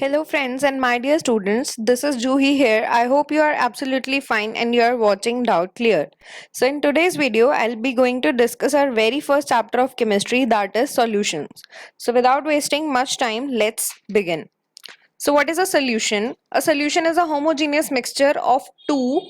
Hello friends and my dear students, this is Juhi here. I hope you are absolutely fine and you are watching Doubt Clear. So in today's video, I'll be going to discuss our very first chapter of chemistry, that is solutions. So without wasting much time, let's begin. So what is a solution? A solution is a homogeneous mixture of two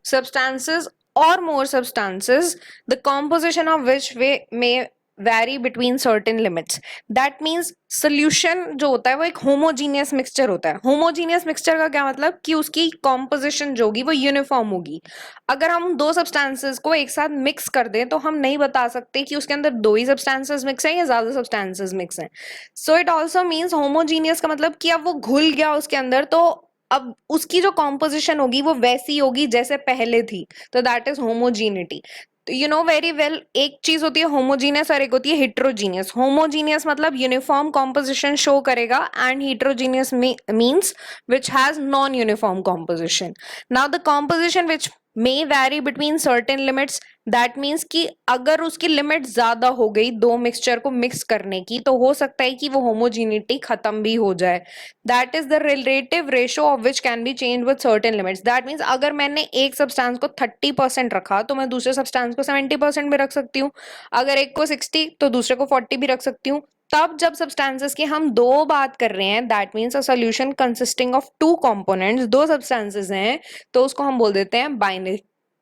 substances or more substances, the composition of which may vary between certain limits. That means solution जो होता है वो एक homogeneous mixture होता है. Homogeneous mixture का क्या मतलब कि उसकी composition जो होगी वो uniform होगी. अगर हम दो substances को एक साथ mix कर दें तो हम नहीं बता सकते कि उसके अंदर दो ही substances mix हैं या ज़्यादा substances mix हैं. So it also means homogeneous का मतलब कि अब वो घुल गया उसके अंदर तो अब उसकी जो कॉम्पोजिशन होगी वो वैसी होगी जैसे पहले थी, तो that is homogeneity. You know very well, एक चीज होती है होमोजीनियस और एक होती है हिट्रोजीनियस. होमोजीनियस मतलब यूनिफॉर्म कॉम्पोजिशन शो करेगा and heterogeneous means which has non uniform composition. Now the composition which may vary between certain limits, that means कि अगर उसकी लिमिट ज्यादा हो गई दो मिक्सचर को मिक्स करने की तो हो सकता है कि वो होमोजीनिटी खत्म भी हो जाए. That is the relative ratio of which can be change with certain limits. That means अगर मैंने एक सब्सटेंस को 30% रखा तो मैं दूसरे सब्सटेंस को 70% भी रख सकती हूँ. अगर एक को 60 तो दूसरे को 40 भी रख सकती हूँ. तब जब सब्सटेंसेस की हम दो बात कर रहे हैं, that means a solution consisting of two components, दो सब्सटेंसेस हैं, तो उसको हम बोल देते हैं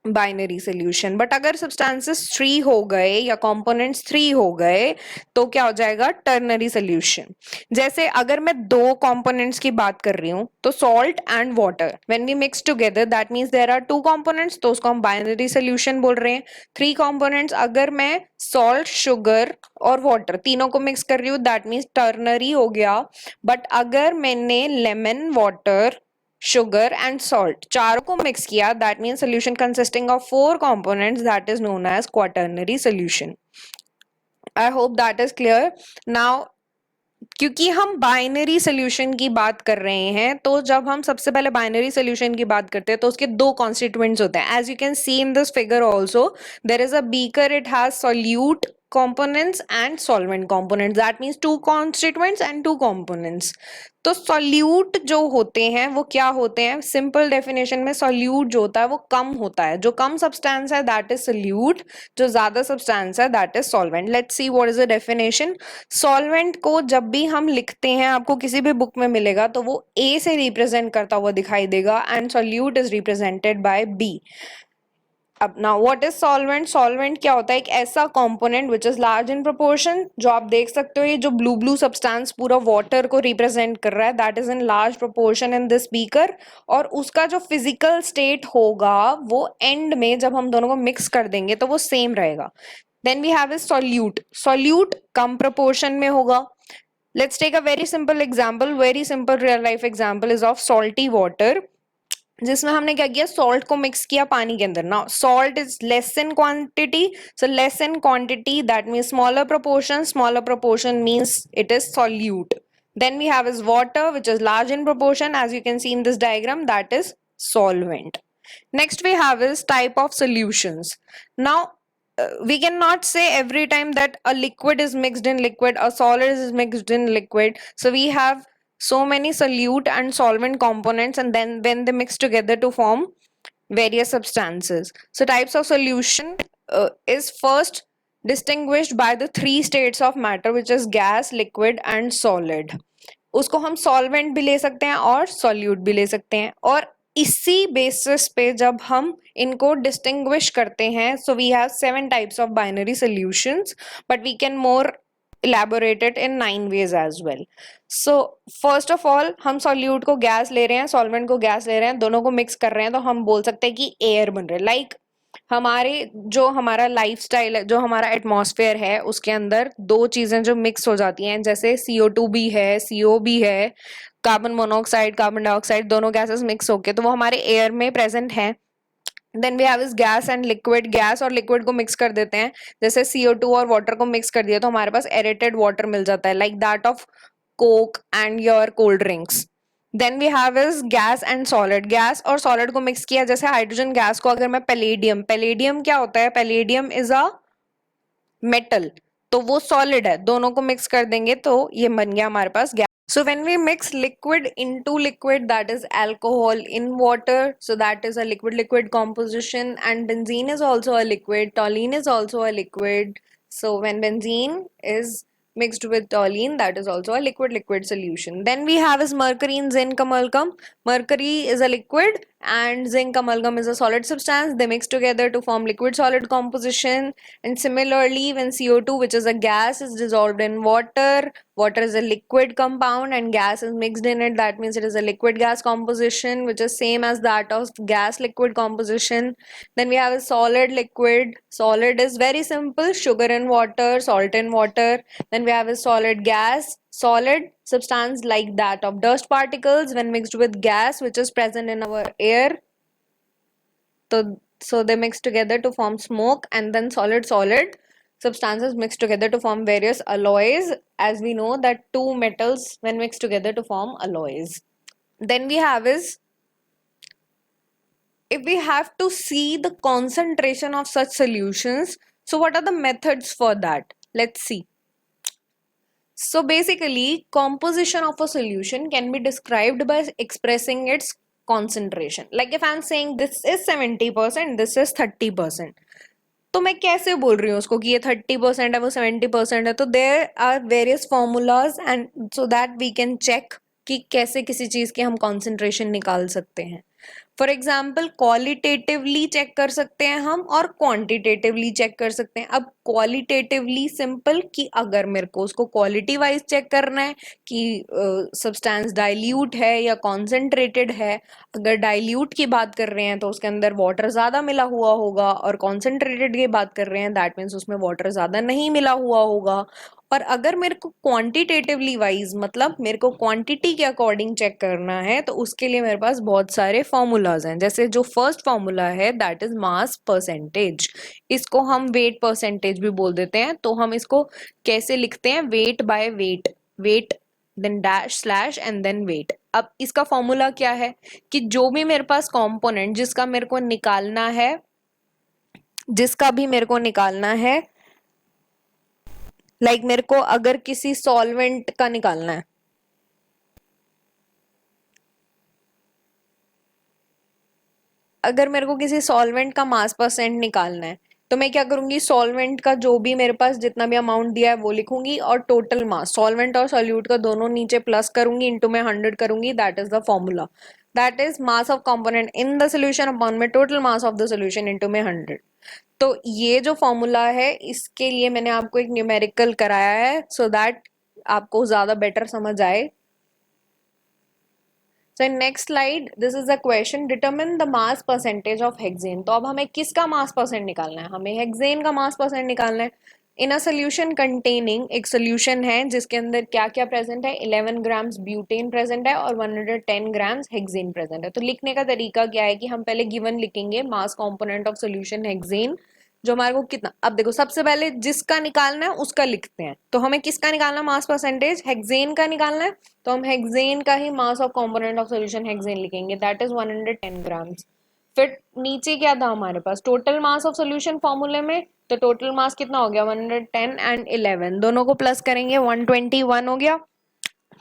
बाइनरी सोल्यूशन. बट अगर सब्सटेंसेस 3 हो गए या कंपोनेंट्स 3 हो गए तो क्या हो जाएगा? Ternary solution. जैसे अगर मैं दो कंपोनेंट्स की बात कर रही हूं तो salt and water when we mix together that means there are two components, तो उसको हम बाइनरी सोल्यूशन बोल रहे हैं. थ्री कंपोनेंट्स, अगर मैं सॉल्ट, शुगर और वाटर तीनों को मिक्स कर रही हूँ दैट मीन्स टर्नरी हो गया. बट अगर मैंने lemon, water, sugar and salt चारों को मिक्स किया that means solution consisting of four components, that is known as quaternary solution. I hope that is clear. Now क्योंकि हम बाइनरी सोल्यूशन की बात कर रहे हैं तो जब हम सबसे पहले बाइनरी सोल्यूशन की बात करते हैं तो उसके दो कॉन्स्टिट्यूएंट्स होते हैं. As you can see in this figure also there is a beaker, it has solute components and solvent components. That means two constituents and two components. तो सॉल्यूट जो होते हैं वो क्या होते हैं? सिंपल डेफिनेशन में सॉल्यूट जो होता है वो कम होता है. जो कम सब्सटेंस है दैट इज सॉल्यूट, जो ज्यादा सब्सटेंस है that is solvent. Let's see what is the definition. Solvent को जब भी हम लिखते हैं आपको किसी भी बुक में मिलेगा तो वो ए से रिप्रेजेंट करता हुआ दिखाई देगा and solute is represented by B. अब now what is solvent? Solvent क्या होता है? एक ऐसा component which is large in proportion. जो आप देख सकते हो ये जो ब्लू ब्लू सब्सटेंस पूरा वाटर को रिप्रेजेंट कर रहा है that is in large proportion in this beaker. और उसका जो फिजिकल स्टेट होगा वो एंड में जब हम दोनों को मिक्स कर देंगे तो वो सेम रहेगा. Then we have is solute. Solute कम प्रोपोर्शन में होगा. Let's take a very simple example. Very simple real life example is of salty water, जिसमें हमने क्या किया? सॉल्ट को मिक्स किया पानी के अंदर. Now salt is less in quantity, so less in quantity that means smaller proportion. Smaller proportion means it is solute. Then we have is water which is large in proportion, as you can see in this diagram, that is solvent. Next we have is type of solutions. Now we cannot say every time that a liquid is mixed in liquid, a solid is mixed in liquid. So we have so many solute and solvent components and then when they mix together to form various substances. So types of solution is first distinguished by the three states of matter which is gas, liquid and solid. उसको हम solvent भी ले सकते हैं और solute भी ले सकते हैं. और इसी basis पे जब हम इनको distinguish करते हैं, so we have 7 types of binary solutions, but we can more elaborate it in 9 ways as well. So first of all हम solute को gas ले रहे हैं, solvent को gas ले रहे हैं, दोनों को mix कर रहे हैं तो हम बोल सकते हैं कि air बन रहा है. Like हमारे जो हमारा लाइफ स्टाइल है, जो हमारा एटमॉस्फेयर है उसके अंदर दो चीजें जो मिक्स हो जाती हैं, जैसे CO2 भी है, CO भी है, कार्बन मोनोऑक्साइड, कार्बन डाइऑक्साइड, दोनों गैसेस मिक्स होके तो वो हमारे एयर में प्रेजेंट हैं. Then we have is gas and liquid. Gas और लिक्विड को मिक्स कर देते हैं, जैसे CO2 और वाटर को मिक्स कर दिया तो हमारे पास एरेटेड वाटर मिल जाता है, like that of coke and your cold drinks. Then we have is gas and solid. Gas और सॉलिड को मिक्स किया, जैसे हाइड्रोजन गैस को अगर मैं पैलेडियम, पैलेडियम क्या होता है? पैलेडियम इज अ मेटल, तो वो सॉलिड है, दोनों को मिक्स कर देंगे तो ये बन गया हमारे पास gas So when we mix liquid into liquid, that is alcohol in water, so that is a liquid-liquid composition, and benzene is also a liquid, toluene is also a liquid. So when benzene is mixed with toluene, that is also a liquid-liquid solution. Then we have is mercury and zinc amalgam. Mercury is a liquid and zinc amalgam is a solid substance. They mix together to form liquid-solid composition. And similarly, when CO2, which is a gas, is dissolved in water, water is a liquid compound and gas is mixed in it, that means it is a liquid gas composition, which is same as that of gas liquid composition. Then we have a solid liquid. Solid is very simple, sugar in water, salt in water. Then we have a solid gas. Solid substance like that of dust particles when mixed with gas, which is present in our air. So they mix together to form smoke. And then solid substances mix together to form various alloys, as we know that two metals when mixed together to form alloys. Then we have is, if we have to see the concentration of such solutions, so what are the methods for that? Let's see. So basically, composition of a solution can be described by expressing its concentration. Like if I'm saying this is 70%, this is 30%, तो मैं कैसे बोल रही हूँ उसको कि ये 30% है वो 70% है? तो there are various formulas and so that we can check कि कैसे किसी चीज की हम कॉन्सेंट्रेशन निकाल सकते हैं. फॉर एग्जाम्पल क्वालिटेटिवली चेक कर सकते हैं हम और क्वांटिटेटिवली चेक कर सकते हैं. अब क्वालिटेटिवली सिंपल कि अगर मेरे को उसको क्वालिटी वाइज चेक करना है कि सब्सटेंस डाइल्यूट है या कॉन्सेंट्रेटेड है. अगर डाइल्यूट की बात कर रहे हैं तो उसके अंदर वाटर ज़्यादा मिला हुआ होगा, और कॉन्सेंट्रेटेड की बात कर रहे हैं दैट मीन्स उसमें वाटर ज़्यादा नहीं मिला हुआ होगा. और अगर मेरे को क्वांटिटेटिवली वाइज मतलब मेरे को क्वांटिटी के अकॉर्डिंग चेक करना है तो उसके लिए मेरे पास बहुत सारे फॉर्मूलाज हैं. जैसे जो फर्स्ट फॉर्मूला है दैट इज मास परसेंटेज. इसको हम वेट परसेंटेज भी बोल देते हैं. तो हम इसको कैसे लिखते हैं? Weight by weight, weight then dash slash and then weight. अब इसका फॉर्मूला क्या है कि जो भी मेरे पास कंपोनेंट जिसका मेरे को निकालना है, जिसका भी मेरे को निकालना है, लाइक मेरे को अगर किसी सॉल्वेंट का निकालना है, अगर मेरे को किसी सॉल्वेंट का मास परसेंट निकालना है तो मैं क्या करूंगी? सॉल्वेंट का जो भी मेरे पास जितना भी अमाउंट दिया है वो लिखूंगी और टोटल मास सॉल्वेंट और सॉल्यूट का दोनों नीचे प्लस करूंगी, इनटू में 100 करूंगी. That is the formula. That is mass of component in the solution upon में total mass of the solution into में 100. तो ये जो फॉर्मूला है इसके लिए मैंने आपको एक न्यूमेरिकल कराया है सो दैट आपको ज्यादा बेटर समझ आए. So in next slide, this is the question, determine the mass percentage of hexane. तो अब हमें किसका मास परसेंट निकालना है? हमें हेक्सेन का मास परसेंट निकालना है. इन अ सोल्यूशन कंटेनिंग, एक सोल्यूशन है जिसके अंदर क्या क्या प्रेजेंट है? 11 ग्राम्स ब्यूटेन प्रेजेंट है और 110 ग्राम्स हेक्सेन प्रेजेंट है. तो लिखने का तरीका क्या है कि हम पहले गिवन लिखेंगे मास कंपोनेंट ऑफ सोल्यूशन हेक्सेन, जो हमारे को कितना. अब देखो सबसे पहले जिसका निकालना है उसका लिखते हैं. तो हमें किसका निकालना है मास परसेंटेज? हेक्सेन का निकालना है. तो हम हेक्सेन का ही mass of component of solution hexane लिखेंगे, दैट इज 110 ग्राम्स. फिर नीचे क्या था हमारे पास? टोटल मास ऑफ सॉल्यूशन फॉर्मूले में. तो टोटल मास कितना हो गया? 110 एंड 11 दोनों को प्लस करेंगे 121 हो गया.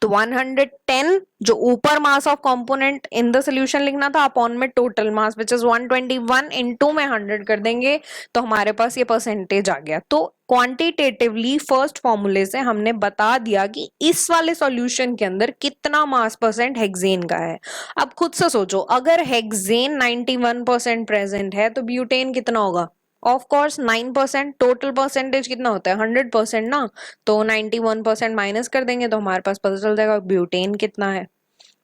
तो 110 जो ऊपर मास of component in the solution लिखना था अपॉन में total mass which is 121 into में 100 कर देंगे तो हमारे पास ये परसेंटेज आ गया. तो क्वांटिटेटिवली फर्स्ट फॉर्मूले से हमने बता दिया कि इस वाले सॉल्यूशन के अंदर कितना मास परसेंट हेक्सेन का है. अब खुद से सोचो, अगर हेक्सेन 91% प्रेजेंट है तो ब्यूटेन कितना होगा? Of course 9%. टोटल परसेंटेज कितना होता है? 100% ना. तो 91% माइनस कर देंगे तो हमारे पास पता चल जाएगा ब्यूटेन कितना है.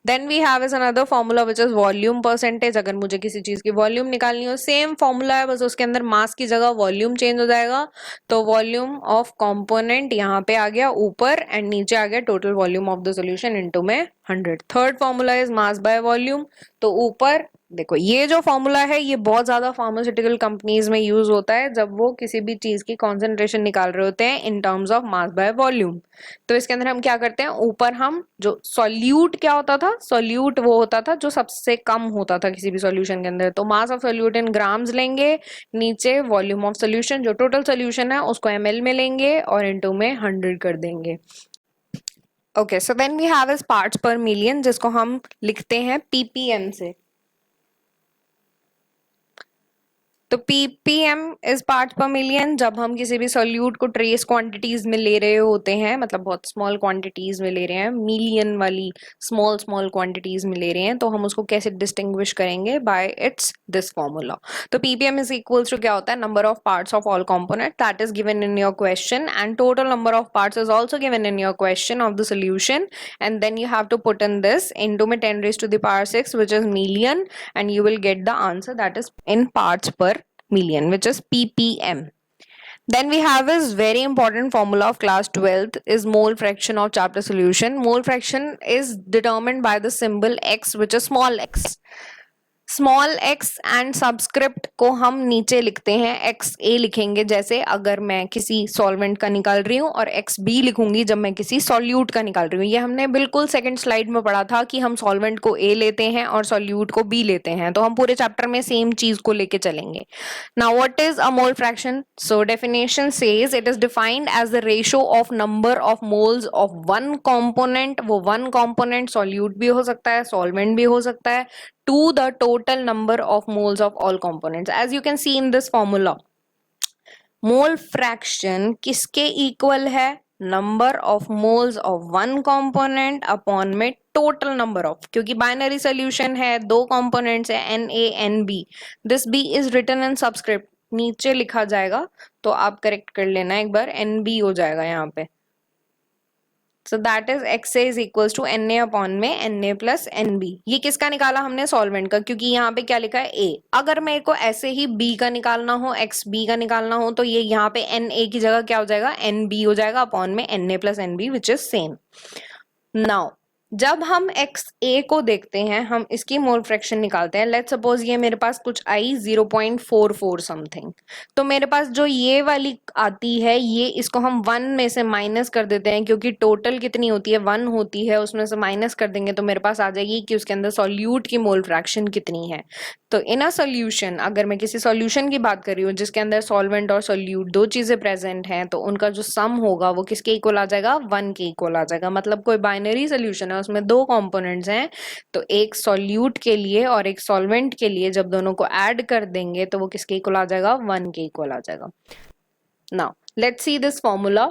Then we have is another formula which is volume percentage. अगर मुझे किसी चीज की वॉल्यूम निकालनी हो, सेम फॉर्मूला है, बस उसके अंदर मास की जगह वॉल्यूम चेंज हो जाएगा. तो वॉल्यूम ऑफ कंपोनेंट यहाँ पे आ गया ऊपर एंड नीचे आ गया total volume of the solution into में 100. Third formula is mass by volume. तो ऊपर देखो ये जो फॉर्मूला है ये बहुत ज्यादा फार्मास्यूटिकल कंपनीज में यूज होता है जब वो किसी भी चीज की कॉन्सेंट्रेशन निकाल रहे होते हैं in terms of mass by volume. तो इसके अंदर हम क्या करते हैं? ऊपर हम जो सॉल्यूट क्या होता था? सॉल्यूट वो होता था जो सबसे कम होता था किसी भी सॉल्यूशन के अंदर. तो mass of solute in grams लेंगे, नीचे वॉल्यूम ऑफ सॉल्यूशन जो टोटल सॉल्यूशन है उसको ml में लेंगे और इनटू में 100 कर देंगे. Okay, so then we have is parts per million, जिसको हम लिखते हैं पीपीएम से। तो ppm is part per million जब हम किसी भी सोल्यूट को ट्रेस क्वांटिटीज में ले रहे होते हैं, मतलब बहुत स्मॉल क्वांटिटीज में ले रहे हैं, मिलियन वाली स्मॉल स्मॉल क्वांटिटीज में ले रहे हैं, तो हम उसको कैसे डिस्टिंग्विश करेंगे? By its this formula. तो ppm इज इक्वल्स टू क्या होता है? Number of parts of all component that is given in your question, and total number of parts is also given in your question of the solution, and then you have to put in this into में 10 raised to the power 6, which is million, and you will get the answer that is in parts per million, which is ppm. Then we have this very important formula of class 12th is mole fraction of chapter solution. Mole fraction is determined by the symbol x, which is small x. Small x and subscript को हम नीचे लिखते हैं, x ए लिखेंगे जैसे अगर मैं किसी सॉल्वेंट का निकाल रही हूँ, और एक्स बी लिखूंगी जब मैं किसी सॉल्यूट का निकाल रही हूँ। ये हमने बिल्कुल सेकंड स्लाइड में पढ़ा था कि हम सॉल्वेंट को ए लेते हैं और सॉल्यूट को बी लेते हैं, तो हम पूरे चैप्टर में सेम चीज को लेके चलेंगे। Now what is a mole fraction? So definition says it is defined as the ratio of number of moles of one component. वो वन कॉम्पोनेंट सॉल्यूट भी हो सकता है, सॉल्वेंट भी हो सकता है, to the total number of moles of all components. As you can see in this formula, mole fraction किसके equal है? number of moles of one component upon में total number of, क्योंकि binary solution है, दो components है Na Nb, this b is written in subscript, नीचे लिखा जाएगा, तो आप करेक्ट कर लेना एक बार, Nb हो जाएगा यहाँ पे। So that is X A is equals to N A upon में N A plus N B. ये किसका निकाला हमने? सॉल्वेंट का, क्योंकि यहाँ पे क्या लिखा है? ए। अगर मेरे को ऐसे ही बी का निकालना हो, एक्स बी का निकालना हो, तो ये यहाँ पे एन ए की जगह क्या हो जाएगा? एन बी हो जाएगा अपॉन में N A plus N B, which is same. Now जब हम एक्स ए को देखते हैं, हम इसकी मोल फ्रैक्शन निकालते हैं। लेट्स सपोज ये मेरे पास कुछ आई 0.44 समथिंग, तो मेरे पास जो ये वाली आती है, ये इसको हम 1 में से माइनस कर देते हैं, क्योंकि टोटल कितनी होती है? 1 होती है, उसमें से माइनस कर देंगे तो मेरे पास आ जाएगी कि उसके अंदर सॉल्यूट की मोल फ्रैक्शन कितनी है। तो इन अ सॉल्यूशन, अगर मैं किसी सॉल्यूशन की बात कर रही हूँ जिसके अंदर सॉल्वेंट और सॉल्यूट दो चीजें प्रेजेंट हैं, तो उनका जो सम होगा वो किसके इक्वल आ जाएगा? 1 के इक्वल आ जाएगा। मतलब कोई बाइनरी सॉल्यूशन है, उसमें दो कंपोनेंट्स हैं, तो एक सॉल्यूट के लिए और एक सॉल्वेंट के लिए जब दोनों को ऐड कर देंगे तो वो किसके इक्वल आ जाएगा? 1 के इक्वल आ जाएगा। Now let's see this formula.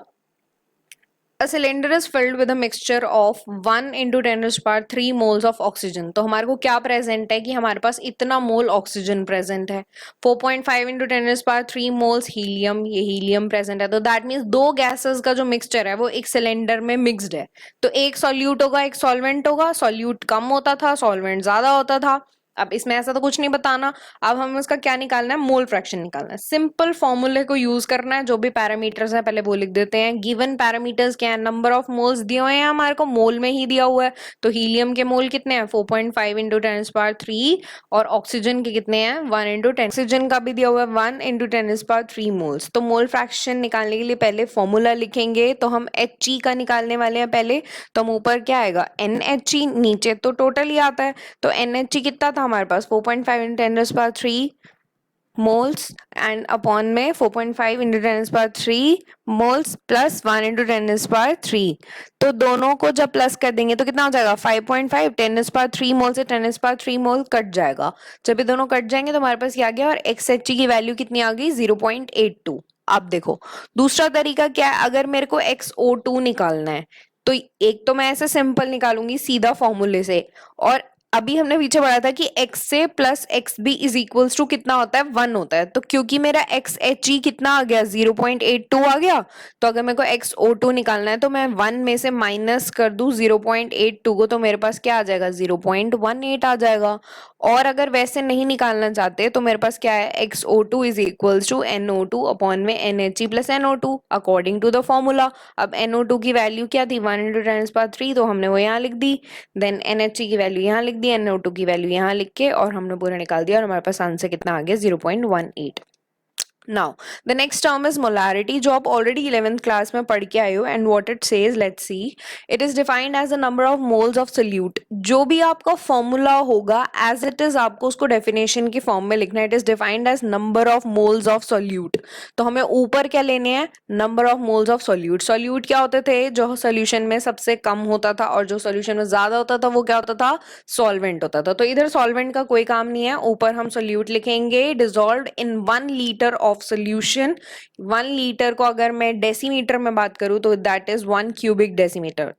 A cylinder is filled with a mixture of 1 into 10 raised to power 3 moles of oxygen. तो हमारे को क्या प्रेजेंट है कि हमारे पास इतना मोल ऑक्सीजन प्रेजेंट है। 4.5 into 10 raised to power 3 moles helium, ये हीलियम प्रेजेंट है। तो दैट मीन्स दो गैसेस का जो मिक्सचर है वो एक सिलेंडर में मिक्सड है। तो एक सॉल्यूट होगा, एक सॉल्वेंट होगा। सॉल्यूट कम होता था, सॉल्वेंट ज्यादा होता था। अब इसमें ऐसा तो कुछ नहीं बताना, अब हमें उसका क्या निकालना है? मोल फ्रैक्शन निकालना है। सिंपल फॉर्मूले को यूज करना है। जो भी पैरामीटर्स है पहले वो लिख देते हैं। गिवन पैरामीटर्स क्या है? नंबर ऑफ मोल्स दिए हुए हैं, हमारे को मोल में ही दिया हुआ है। तो हीलियम के मोल कितने हैं? 4.5 इंटू 10⁻³ और ऑक्सीजन के कितने हैं? 1 इंटू 10। ऑक्सीजन का भी दिया हुआ है 1 इंटू 10⁻³ मोल्स। तो मोल फ्रैक्शन निकालने के लिए पहले फॉर्मूला लिखेंगे। तो हम He का निकालने वाले हैं पहले, तो हम ऊपर क्या आएगा? NHE, नीचे तो टोटल ही आता है, तो NHE कितना था हमारे पास? 4.5 इंटू 10⁻³ मोल्स, एंड अपॉन में 4.5 इंटू 10⁻³ मोल्स प्लस 1 इंटू 10⁻³। तो दोनों को जब प्लस कर देंगे तो कितना हो जाएगा? 5.5। 10⁻³ मोल से 10⁻³ मोल कट जाएगा। जब ये दोनों कट जाएंगे तो हमारे पास ये आ गया, और XHE की वैल्यू कितनी आ गई? 0.82। अब देखो दूसरा तरीका क्या है। अगर मेरे को XO2 निकालना है, तो एक तो मैं ऐसे सिंपल निकालूंगी सीधा फॉर्मूले से, और अभी हमने पीछे पढ़ा था कि X A plus X B is equals to कितना होता है? 1 होता है। तो क्योंकि मेरा एक्स एच ई कितना आ गया? 0.82 आ गया, तो अगर मेरे को एक्स ओ टू निकालना है तो मैं 1 में से माइनस कर दूं 0.82 को, तो मेरे पास क्या आ जाएगा? 0.18 आ जाएगा। और अगर वैसे नहीं निकालना चाहते तो मेरे पास क्या है? X O two is equals to NO2 upon में NHE plus NO2 according to the formula. अब NO2 की वैल्यू क्या थी? 1 इंटू 10⁻³, तो हमने वो यहाँ लिख दी। देन NHE की वैल्यू यहाँ लिख दी, NO2 की वैल्यू यहाँ लिख के, और हमने पूरा निकाल दिया, और हमारे पास आंसर कितना आ गया? 0.18। Now, the next term is molarity, जो आप already 11th class में पढ़ के आए हो, and what it says, let's see. It is defined as the number of moles of solute. जो भी आपका formula होगा, as it is आपको उसको definition की form में लिखना है. It is defined as number of moles of solute. तो हमें ऊपर क्या लेने हैं? Number of moles of solute. Solute क्या होते थे? जो solution में सबसे कम होता था और जो solution में ज़्यादा होता था वो क्या होता था? Solvent होता था. तो इधर solvent का कोई काम नहीं है. ऊपर हम solute लिखेंगे. Dissolved in 1 liter of solution. 1 litre को अगर मैं डेसीमीटर में बात करूं तो दैट इज 1 क्यूबिक डेसीमीटर.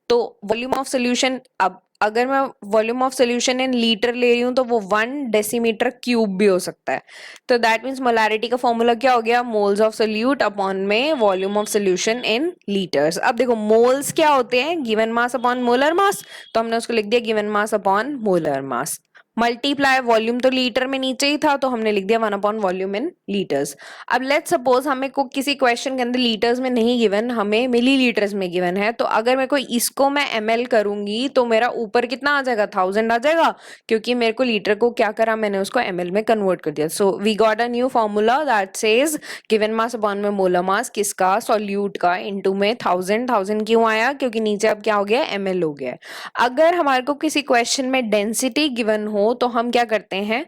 तो वॉल्यूम ऑफ सोल्यूशन, अब अगर मैं volume of solution in litre ले रही हूं तो वो 1 डेसीमीटर क्यूब भी हो सकता है. तो दैट मीन्स मोलारिटी का फॉर्मूला क्या हो गया? मोल्स ऑफ सोल्यूट अपॉन में volume of solution in litres. अब देखो मोल्स क्या होते हैं? गिवन मास अपॉन मोलर मास. तो हमने उसको लिख दिया गिवन मास अपॉन मोलर मास. मल्टीप्लाई वॉल्यूम तो लीटर में नीचे ही था तो हमने लिख दिया 1 अपॉन वॉल्यूम इन लीटर्स. अब लेट्स सपोज हमें को किसी क्वेश्चन के अंदर लीटर्स में नहीं गिवन, हमें मिलीलीटर्स में गिवन है. तो अगर मेरे को इसको मैं ml करूंगी तो मेरा ऊपर कितना आ जाएगा? 1000 आ जाएगा, क्योंकि मेरे को लीटर को क्या करा, मैंने उसको ml में कन्वर्ट कर दिया. So we got a new formula that says given mass upon में मोलर मास किसका? सॉल्यूट का, इनटू में 1000 क्यों आया? क्योंकि नीचे अब क्या हो गया? ml हो गया. अगर हमारे को किसी क्वेश्चन में डेंसिटी गिवन हो तो हम क्या करते हैं?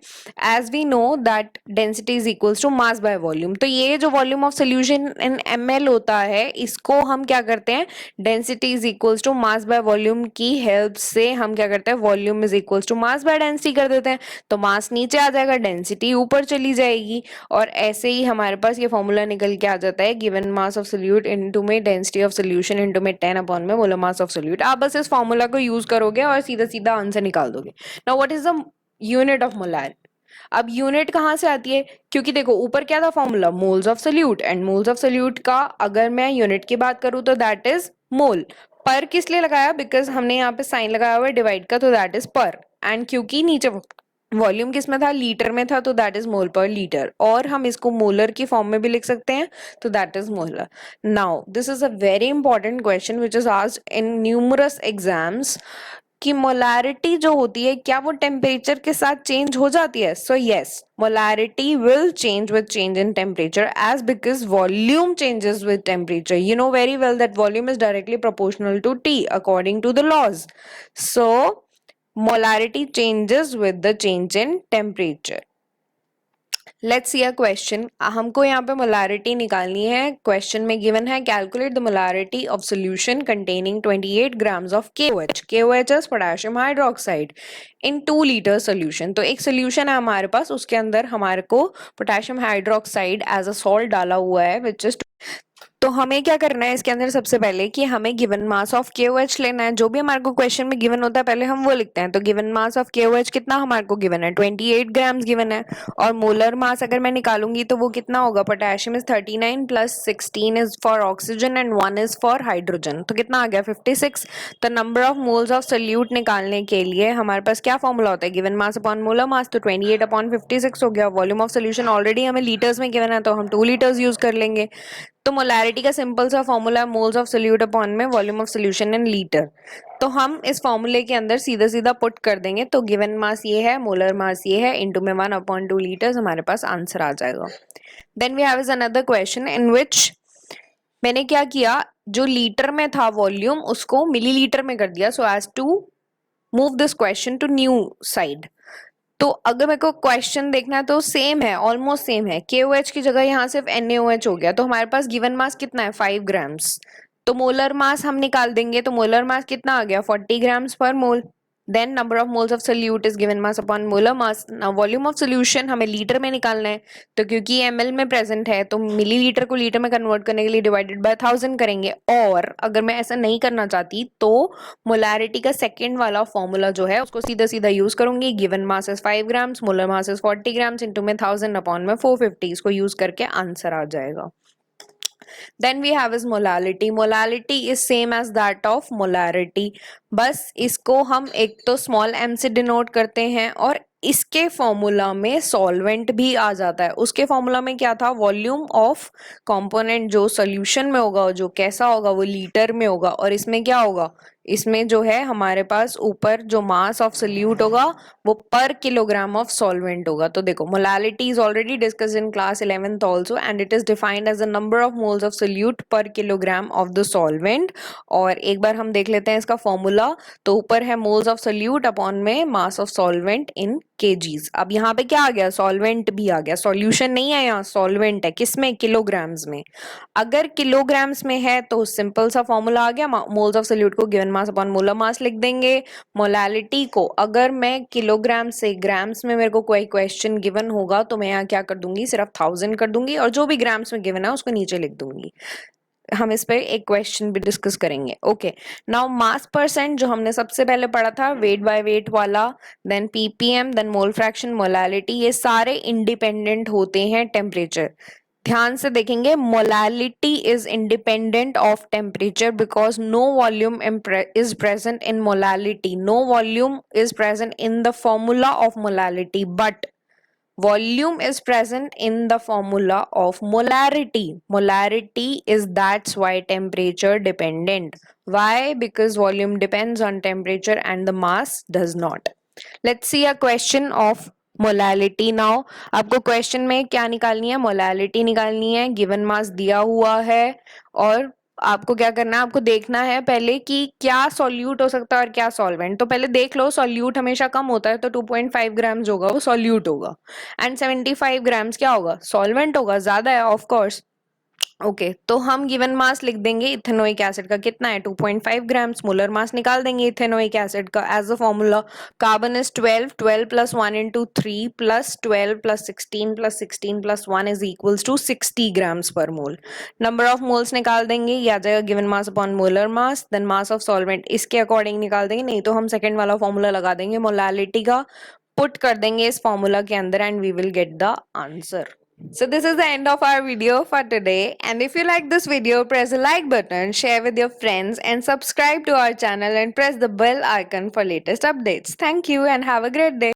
As we know that density is equals to mass by volume. तो ये जो volume of solution in ml होता है इसको हम क्या करते हैं? Density is equals to mass by volume की हेल्प से हम क्या करते हैं? Volume is equals to mass by density कर देते हैं. तो मास नीचे आ जाएगा, डेंसिटी ऊपर चली जाएगी, और ऐसे ही हमारे पास ये फॉर्मूला निकल के आ जाता है given mass of solute into में डेंसिटी ऑफ सोल्यूशन इनटू में 10 अपॉन में मोलर मास ऑफ सोल्यूट. आप बस इस फॉर्मूला को यूज करोगे और सीधा सीधा आंसर निकाल दोगे. Now what is the unit of molarity? अब यूनिट कहां से आती है? क्योंकि देखो ऊपर क्या था formula? Moles of solute, and moles of solute का अगर मैं यूनिट की बात करूं तो दैट इज मोल. पर किस लिए लगाया? बिकॉज हमने यहाँ पे साइन लगाया हुआ है डिवाइड का, तो दैट इज पर. एंड क्योंकि नीचे वॉल्यूम किस में था? लीटर में था, तो दैट इज मोल पर लीटर. और हम इसको मोलर की फॉर्म में भी लिख सकते हैं, तो that is molar. Now this is a very important question which is asked in numerous exams कि मोलारिटी जो होती है क्या वो टेम्परेचर के साथ चेंज हो जाती है? So yes, molarity will change with change in temperature as because volume changes with temperature. You know very well that volume is directly proportional to T according to the laws. So molarity changes with the change in temperature. Let's see a question. हमको यहाँ पे molarity निकालनी है. Question में given है calculate the molarity of solution containing 28 grams of KOH. KOH is potassium hydroxide in 2 liter solution. तो एक solution है हमारे पास, उसके अंदर हमारे को potassium hydroxide as a salt डाला हुआ है which is. तो हमें क्या करना है इसके अंदर? सबसे पहले कि हमें गिवन मास ऑफ KOH लेना है. जो भी हमारे को क्वेश्चन में गिवन होता है पहले हम वो लिखते हैं. तो गिवन मास ऑफ KOH कितना हमारे को गिवन है? 28 ग्राम्स गिवन है. और मोलर मास अगर मैं निकालूंगी तो वो कितना होगा? Potassium is 39 plus 16 is for oxygen and 1 is for hydrogen. तो कितना आ गया? 56. तो number of moles of solute निकालने के लिए हमारे पास क्या फॉर्मूला होता है? गिवन मास अपॉन मोलर मास. तो 28 अपॉन 56 हो गया. वॉल्यूम ऑफ सोल्यूशन ऑलरेडी हमें लीटर्स में गिवन है तो हम 2 लीटर्स यूज कर लेंगे. तो मोलारिटी का सिंपल सा formula moles of solute upon में volume of solution in litre. तो हम इस फॉर्मूले के अंदर सीधा सीधा पुट कर देंगे. तो गिवन मास ये है, मोलर मास ये है, इनटू में 1 अपॉन 2 लीटर्स हमारे पास आंसर आ जाएगा. Then we have is another question in which मैंने क्या किया, जो लीटर में था वॉल्यूम उसको मिलीलीटर में कर दिया, so as to move this question to new side. तो अगर मेरे को क्वेश्चन देखना है तो सेम है, ऑलमोस्ट सेम है. KOH की जगह यहाँ सिर्फ NaOH हो गया. तो हमारे पास गिवन मास कितना है? 5 ग्राम्स. तो मोलर मास हम निकाल देंगे. तो मोलर मास कितना आ गया? 40 grams per mole. Then number of moles of solute is given mass upon molar mass. Now volume of solution हमें लीटर में निकालना है. तो क्योंकि ml में प्रेजेंट है तो मिलीलीटर को लीटर में कन्वर्ट करने के लिए डिवाइडेड बाय 1000 करेंगे. और अगर मैं ऐसा नहीं करना चाहती तो मोलारिटी का सेकंड वाला फॉर्मूला जो है उसको सीधा सीधा यूज करूंगी. Given mass is 5 grams, molar mass is 40 grams, into में 1000 अपॉन में 450. इसको यूज करके आंसर आ जाएगा. Then we have is molality. Molality is same as that of molarity. बस इसको हम एक तो स्मॉल m से डिनोट करते हैं और इसके फॉर्मूला में सॉल्वेंट भी आ जाता है. उसके फॉर्मूला में क्या था? वॉल्यूम ऑफ कंपोनेंट जो सोल्यूशन में होगा, जो कैसा होगा वो लीटर में होगा, और इसमें क्या होगा? इसमें जो है हमारे पास ऊपर जो मास ऑफ सोल्यूट होगा वो पर किलोग्राम ऑफ सॉल्वेंट होगा। तो देखो molality is already discussed in class 11th also and it is defined as the number of moles of solute per kilogram of the solvent. और एक बार हम देख लेते हैं इसका फॉर्मूला। तो ऊपर है मोल्स ऑफ सोल्यूट अपॉन में मास ऑफ सॉल्वेंट इन केजीज। अब यहाँ पे क्या आ गया, सॉल्वेंट भी आ गया, सॉल्यूशन नहीं है यहाँ, सॉल्वेंट है, किसमें, किलोग्राम्स में। अगर किलोग्राम्स में है तो सिंपल सा फॉर्मूला आ गया, मोल्स ऑफ सोल्यूट को गिवन मास अपॉन मोलर मास लिख देंगे। मोलालिटी को अगर मैं किलोग्राम से ग्राम्स में मेरे को कोई क्वेश्चन गिवन होगा तो मैं यहाँ क्या कर दूंगी, सिर्फ 1000 कर दूंगी और जो भी ग्राम्स में गिवन है उसको नीचे लिख दूंगी। हम इस पे एक क्वेश्चन भी डिस्कस करेंगे। ओके, नाउ मास परसेंट जो हमने सबसे पहले पढ़ा था वेट बाय वेट वाला, then PPM, then mole fraction, molality, ये सारे इंडिपेंडेंट होते हैं टेम्परेचर। ध्यान से देखेंगे, molality is independent of temperature because no volume is present in molality, no volume is present in the formula of molality, but volume is present in the formula of molarity. Molarity is that's why temperature dependent. Why? Because volume depends on temperature and the mass does not. Let's see a question of molality now. आपको question में क्या निकालनी है, molality निकालनी है, given mass दिया हुआ है और आपको क्या करना है, आपको देखना है पहले कि क्या सॉल्यूट हो सकता है और क्या सॉल्वेंट। तो पहले देख लो, सॉल्यूट हमेशा कम होता है तो 2.5 ग्राम्स होगा वो सॉल्यूट होगा एंड 75 ग्राम्स क्या होगा, सॉल्वेंट होगा, ज्यादा है ऑफ कोर्स। ओके तो हम गिवन मास लिख देंगे इथेनोइक एसिड का, कितना है 2.5 ग्राम्स। मोलर मास निकाल देंगे इथेनोइक एसिड का as a formula, carbon is 12, 12 plus 1 into 3 plus 12 plus 16 plus 16 plus 1 is equals to 60 grams per mole. Number of moles निकाल देंगे, ये आ जाएगा given mass upon molar mass, then mass of solvent इसके according निकाल देंगे, नहीं तो हम सेकेंड वाला फॉर्मूला लगा देंगे मोलालिटी का, पुट कर देंगे इस फॉर्मूला के अंदर and we will get the answer. So this is the end of our video for today, and if you like this video, press the like button, share with your friends and subscribe to our channel and press the bell icon for latest updates. Thank you and have a great day.